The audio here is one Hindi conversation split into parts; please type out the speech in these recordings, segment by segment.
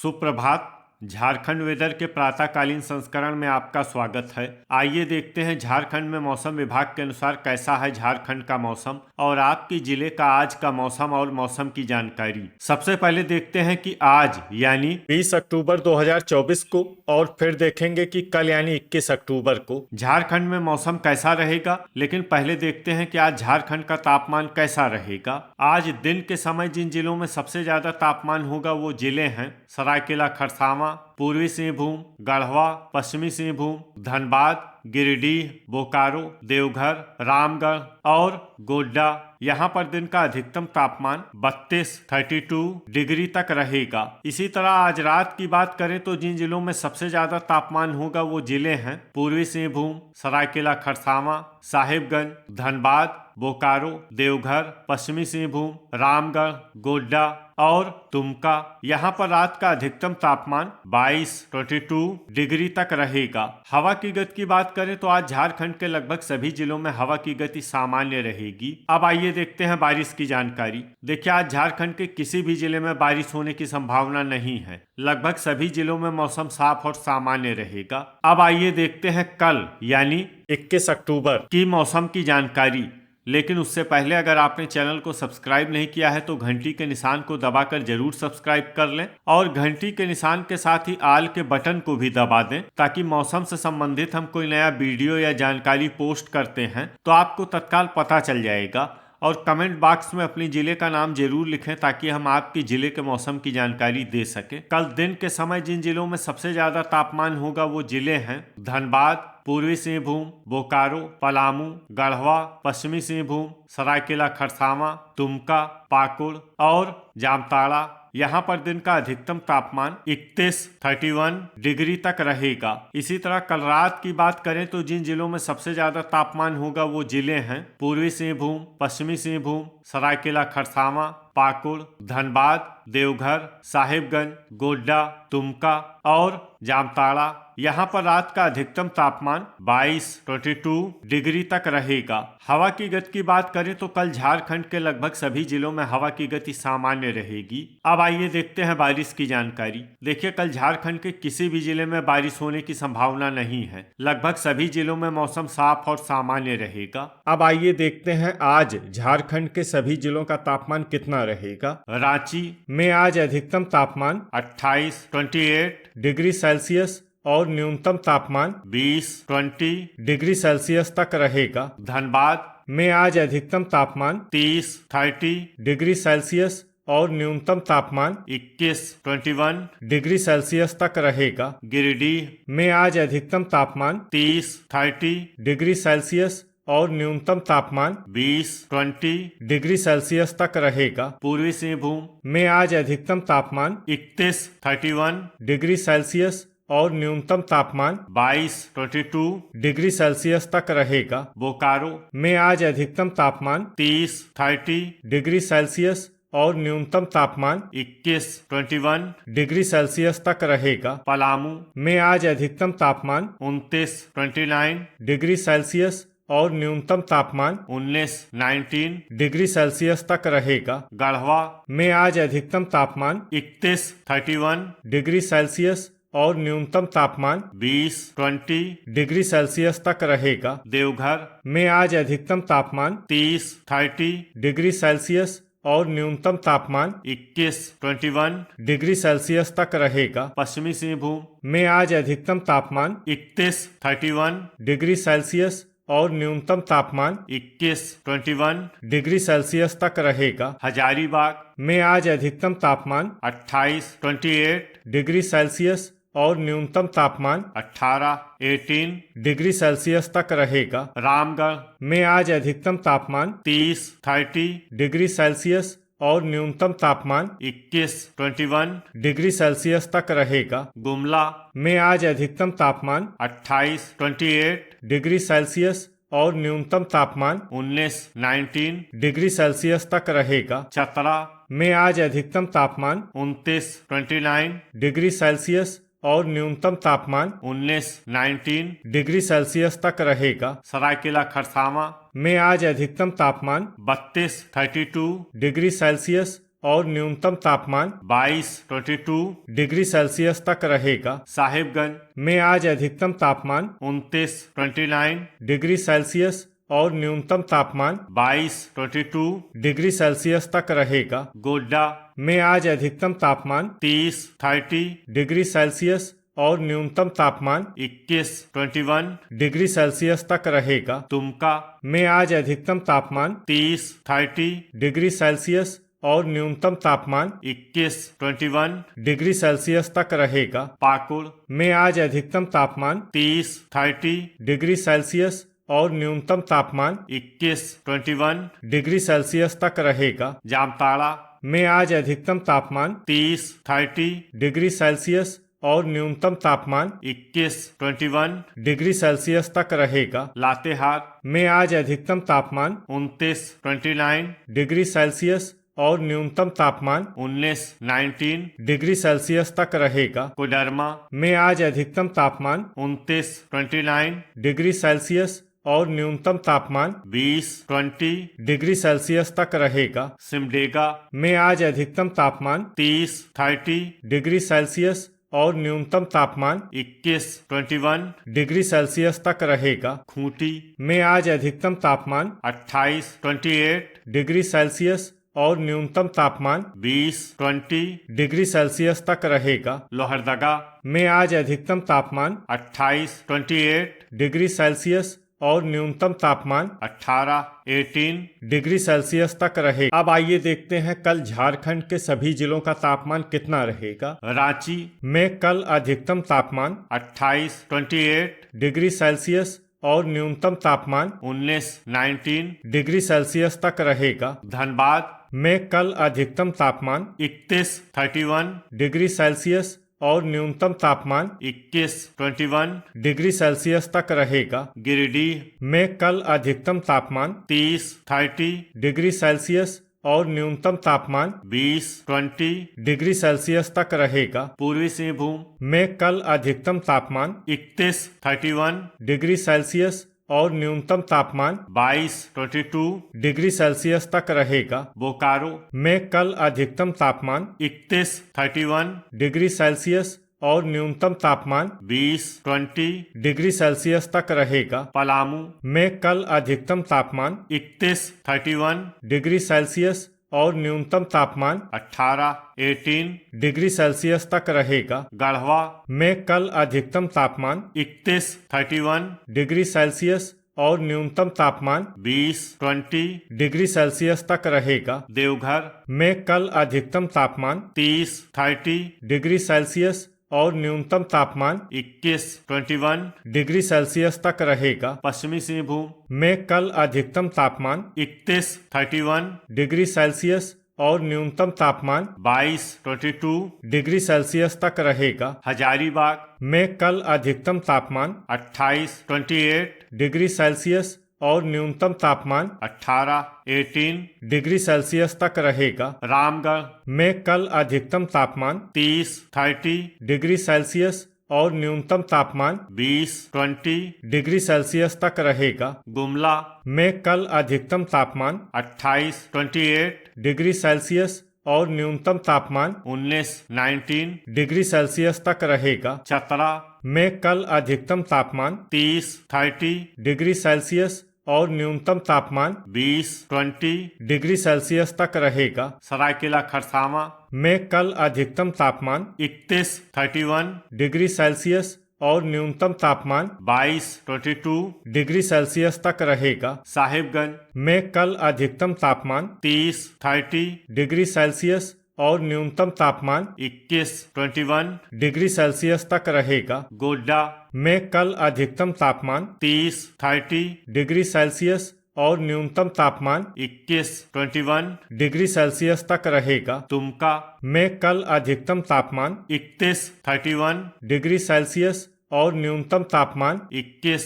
सुप्रभात। झारखंड वेदर के प्रातःकालीन संस्करण में आपका स्वागत है। आइए देखते हैं झारखंड में मौसम विभाग के अनुसार कैसा है झारखंड का मौसम और आपके जिले का आज का मौसम और मौसम की जानकारी। सबसे पहले देखते हैं कि आज यानी 20 अक्टूबर 2024 को और फिर देखेंगे कि कल यानी 21 अक्टूबर को झारखंड में मौसम कैसा रहेगा। लेकिन पहले देखते हैं कि आज झारखंड का तापमान कैसा रहेगा। आज दिन के समय जिन जिलों में सबसे ज्यादा तापमान होगा वो जिले हैं सरायकेला, खरसावां, पूर्वी सिंहभूम, गढ़वा, पश्चिमी सिंहभूम, धनबाद, गिरिडीह, बोकारो, देवघर, रामगढ़ और गोड्डा। यहाँ पर दिन का अधिकतम तापमान 32 डिग्री तक रहेगा। इसी तरह आज रात की बात करें तो जिन जिलों में सबसे ज्यादा तापमान होगा वो जिले हैं पूर्वी सिंहभूम, सरायकेला, खरसावां, साहिबगंज, धनबाद, बोकारो, देवघर, पश्चिमी सिंहभूम, रामगढ़, गोड्डा और दुमका। यहाँ पर रात का अधिकतम तापमान 22 डिग्री तक रहेगा। हवा की गति की बात करें तो आज झारखंड के लगभग सभी जिलों में हवा की गति सामान्य रहेगी। अब आइए देखते हैं बारिश की जानकारी। देखिए, आज झारखंड के किसी भी जिले में बारिश होने की संभावना नहीं है। लगभग सभी जिलों में मौसम साफ और सामान्य रहेगा। अब आइए देखते हैं कल यानी 21 अक्टूबर की मौसम की जानकारी। लेकिन उससे पहले अगर आपने चैनल को सब्सक्राइब नहीं किया है तो घंटी के निशान को दबाकर जरूर सब्सक्राइब कर लें और घंटी के निशान के साथ ही आल के बटन को भी दबा दें ताकि मौसम से संबंधित हम कोई नया वीडियो या जानकारी पोस्ट करते हैं तो आपको तत्काल पता चल जाएगा। और कमेंट बॉक्स में अपने जिले का नाम जरूर लिखें ताकि हम आपके जिले के मौसम की जानकारी दे सकें। कल दिन के समय जिन जिलों में सबसे ज्यादा तापमान होगा वो जिले हैं धनबाद, पूर्वी सिंहभूम, बोकारो, पलामू, गढ़वा, पश्चिमी सिंहभूम, सरायकेला, खरसावां, दुमका, पाकुड़ और जामताड़ा। यहाँ पर दिन का अधिकतम तापमान 31 डिग्री तक रहेगा। इसी तरह कल रात की बात करें तो जिन जिलों में सबसे ज्यादा तापमान होगा वो जिले हैं पूर्वी सिंहभूम, पश्चिमी सिंहभूम, सरायकेला, खरसावां, पाकुड़, धनबाद, देवघर, साहिबगंज, गोड्डा, दुमका और जामताड़ा। यहाँ पर रात का अधिकतम तापमान 22 डिग्री तक रहेगा। हवा की गति की बात करें तो कल झारखंड के लगभग सभी जिलों में हवा की गति सामान्य रहेगी। अब आइए देखते हैं बारिश की जानकारी। देखिए, कल झारखंड के किसी भी जिले में बारिश होने की संभावना नहीं है। लगभग सभी जिलों में मौसम साफ और सामान्य रहेगा। अब आइए देखते हैं आज झारखंड के सभी जिलों का तापमान कितना रहेगा। रांची में आज अधिकतम तापमान 28 डिग्री सेल्सियस और न्यूनतम तापमान 20 डिग्री सेल्सियस तक रहेगा। धनबाद में आज अधिकतम तापमान 30 डिग्री सेल्सियस और न्यूनतम तापमान 21 डिग्री सेल्सियस तक रहेगा। गिरिडीह में आज अधिकतम तापमान 30 डिग्री सेल्सियस और न्यूनतम तापमान 20 डिग्री सेल्सियस तक रहेगा। पूर्वी सिंहभूम में आज अधिकतम तापमान 31 डिग्री सेल्सियस और न्यूनतम तापमान 22 डिग्री सेल्सियस तक रहेगा। बोकारो में आज अधिकतम तापमान 30 डिग्री सेल्सियस और न्यूनतम तापमान 21 डिग्री सेल्सियस तक रहेगा। पलामू में आज अधिकतम तापमान 29 डिग्री सेल्सियस और न्यूनतम तापमान 19 डिग्री सेल्सियस तक रहेगा। गढ़वा में आज अधिकतम तापमान 31 डिग्री सेल्सियस और न्यूनतम तापमान 20 डिग्री सेल्सियस तक रहेगा। देवघर में आज अधिकतम तापमान 30 डिग्री सेल्सियस और न्यूनतम तापमान 21 डिग्री सेल्सियस तक रहेगा। पश्चिमी सिंहभूम में आज अधिकतम तापमान 31 डिग्री सेल्सियस और न्यूनतम तापमान 21 डिग्री सेल्सियस तक रहेगा। हजारीबाग में आज अधिकतम तापमान 28 डिग्री सेल्सियस और न्यूनतम तापमान 18 डिग्री सेल्सियस तक रहेगा। रामगढ़ में आज अधिकतम तापमान 30 डिग्री सेल्सियस और न्यूनतम तापमान 21 डिग्री सेल्सियस तक रहेगा। गुमला में आज अधिकतम तापमान 28 डिग्री सेल्सियस और न्यूनतम तापमान 19 डिग्री सेल्सियस तक रहेगा। चतरा में आज अधिकतम तापमान 29 डिग्री सेल्सियस और न्यूनतम तापमान 19 डिग्री सेल्सियस तक रहेगा। सरायकेला, खरसावां में आज अधिकतम तापमान 32 डिग्री सेल्सियस और न्यूनतम तापमान 22 डिग्री सेल्सियस तक रहेगा। साहिबगंज में आज अधिकतम तापमान 29 डिग्री सेल्सियस और न्यूनतम तापमान 22 डिग्री सेल्सियस तक रहेगा। गोड्डा में आज अधिकतम तापमान 30 डिग्री सेल्सियस और न्यूनतम तापमान 21 डिग्री सेल्सियस तक रहेगा। दुमका में आज अधिकतम तापमान 30 डिग्री सेल्सियस और न्यूनतम तापमान 21 डिग्री सेल्सियस तक रहेगा। पाकुड़ में आज अधिकतम तापमान 30 डिग्री सेल्सियस और न्यूनतम तापमान 21 डिग्री सेल्सियस तक रहेगा। जामताड़ा में आज अधिकतम तापमान 30 डिग्री सेल्सियस और न्यूनतम तापमान 21 डिग्री सेल्सियस तक रहेगा। लातेहार में आज अधिकतम तापमान 29 डिग्री सेल्सियस और न्यूनतम तापमान 19 डिग्री सेल्सियस तक रहेगा। कोडरमा में आज अधिकतम तापमान 29 डिग्री सेल्सियस और न्यूनतम तापमान 20 डिग्री सेल्सियस तक रहेगा। सिमडेगा में आज अधिकतम तापमान 30 डिग्री सेल्सियस और न्यूनतम तापमान 21 डिग्री सेल्सियस तक रहेगा। खूंटी में आज अधिकतम तापमान 28 डिग्री सेल्सियस और न्यूनतम तापमान 20 डिग्री सेल्सियस तक रहेगा। लोहरदगा में आज अधिकतम तापमान 28 डिग्री सेल्सियस और न्यूनतम तापमान 18 डिग्री सेल्सियस तक रहे। अब आइए देखते हैं कल झारखंड के सभी जिलों का तापमान कितना रहेगा। रांची में कल अधिकतम तापमान 28 डिग्री सेल्सियस और न्यूनतम तापमान 19 डिग्री सेल्सियस तक रहेगा। धनबाद में कल अधिकतम तापमान 31 डिग्री सेल्सियस और न्यूनतम तापमान 21 डिग्री सेल्सियस तक रहेगा। गिरिडीह में कल अधिकतम तापमान 30 डिग्री सेल्सियस और न्यूनतम तापमान 20 डिग्री सेल्सियस तक रहेगा। पूर्वी सिंहभूम में कल अधिकतम तापमान 31 डिग्री सेल्सियस और न्यूनतम तापमान 22 डिग्री सेल्सियस तक रहेगा। बोकारो में कल अधिकतम तापमान 31 डिग्री सेल्सियस और न्यूनतम तापमान 20 डिग्री सेल्सियस तक रहेगा। पलामू में कल अधिकतम तापमान 31 डिग्री सेल्सियस और न्यूनतम तापमान 18 डिग्री सेल्सियस तक रहेगा। गढ़वा में कल अधिकतम तापमान 31 डिग्री सेल्सियस और न्यूनतम तापमान 20 डिग्री सेल्सियस तक रहेगा। देवघर में कल अधिकतम तापमान 30 डिग्री सेल्सियस और न्यूनतम तापमान 21 डिग्री सेल्सियस तक रहेगा। पश्चिमी सिंहभूम में कल अधिकतम तापमान 31 डिग्री सेल्सियस और न्यूनतम तापमान 22 डिग्री सेल्सियस तक रहेगा। हजारीबाग में कल अधिकतम तापमान 28 डिग्री सेल्सियस और न्यूनतम तापमान 18 डिग्री सेल्सियस तक रहेगा। रामगढ़ में कल अधिकतम तापमान 30 डिग्री सेल्सियस और न्यूनतम तापमान 20 डिग्री सेल्सियस तक रहेगा। गुमला में कल अधिकतम तापमान 28 डिग्री सेल्सियस और न्यूनतम तापमान 19 डिग्री सेल्सियस तक रहेगा। चतरा में कल अधिकतम तापमान 30 डिग्री सेल्सियस और न्यूनतम तापमान 20 डिग्री सेल्सियस तक रहेगा। सरायकेला खरसावां में कल अधिकतम तापमान 31 डिग्री सेल्सियस और न्यूनतम तापमान 22 डिग्री सेल्सियस तक रहेगा। साहिबगंज में कल अधिकतम तापमान 30 डिग्री सेल्सियस और न्यूनतम तापमान 21 डिग्री सेल्सियस तक रहेगा। गोड्डा में कल अधिकतम तापमान 30 डिग्री सेल्सियस और न्यूनतम तापमान 21 डिग्री सेल्सियस तक रहेगा। दुमका में कल अधिकतम तापमान 31 डिग्री सेल्सियस और न्यूनतम तापमान 21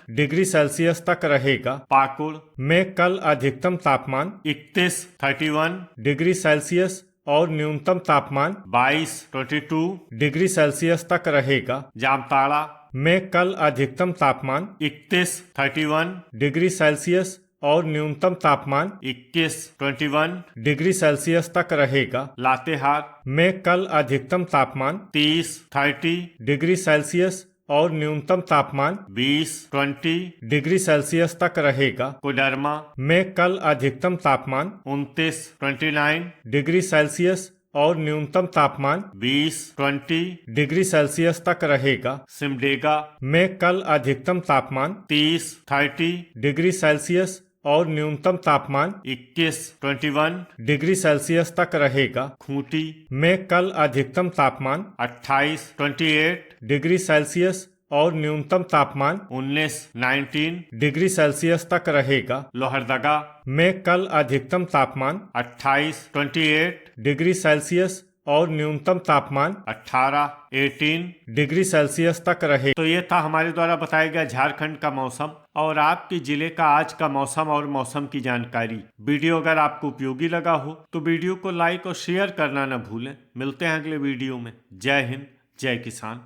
डिग्री सेल्सियस तक रहेगा। पाकुड़ में कल अधिकतम तापमान 31 डिग्री सेल्सियस और न्यूनतम तापमान 22 डिग्री सेल्सियस तक रहेगा। जामताड़ा में कल अधिकतम तापमान 31 डिग्री सेल्सियस और न्यूनतम तापमान 21 डिग्री सेल्सियस तक रहेगा। लातेहार में कल अधिकतम तापमान 30 डिग्री सेल्सियस और न्यूनतम तापमान 20 डिग्री सेल्सियस तक रहेगा। कोडरमा में कल अधिकतम तापमान 29 डिग्री सेल्सियस और न्यूनतम तापमान 20 डिग्री सेल्सियस तक रहेगा। सिमडेगा में कल अधिकतम तापमान 30 डिग्री सेल्सियस और न्यूनतम तापमान 21 डिग्री सेल्सियस तक रहेगा। खूंटी में कल अधिकतम तापमान 28 डिग्री सेल्सियस और न्यूनतम तापमान 19 डिग्री सेल्सियस तक रहेगा। लोहरदगा में कल अधिकतम तापमान 28 डिग्री सेल्सियस और न्यूनतम तापमान 18 डिग्री सेल्सियस तक रहे। तो ये था हमारे द्वारा बताया गया झारखंड का मौसम और आपके जिले का आज का मौसम और मौसम की जानकारी। वीडियो अगर आपको उपयोगी लगा हो तो वीडियो को लाइक और शेयर करना न भूलें। मिलते हैं अगले वीडियो में। जय हिंद, जय किसान।